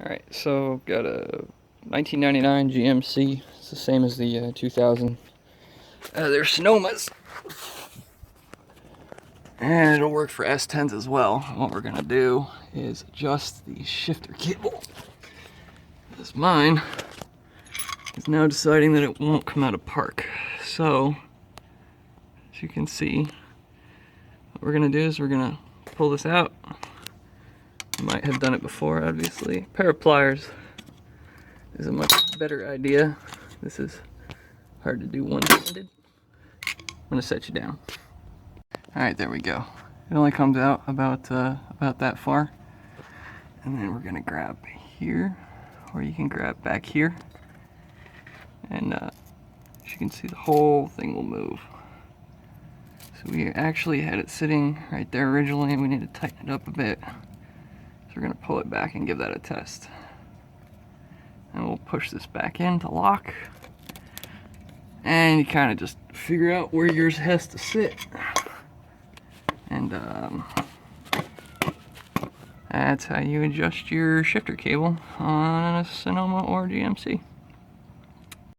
Alright, so got a 1999 GMC. It's the same as the 2000. They're Sonomas. And it'll work for S10s as well. What we're gonna do is adjust the shifter cable. Because mine is now deciding that it won't come out of park. So, as you can see, what we're gonna do is we're gonna pull this out. I might have done it before, obviously. A pair of pliers is a much better idea. This is hard to do one-handed. I'm gonna set you down. All right, there we go. It only comes out about that far, and then we're gonna grab here, or you can grab back here, and as you can see, the whole thing will move. So we actually had it sitting right there originally, and we need to tighten it up a bit. So we're gonna pull it back and give that a test. And we'll push this back in to lock. And you kind of just figure out where yours has to sit. And that's how you adjust your shifter cable on a Sonoma or GMC.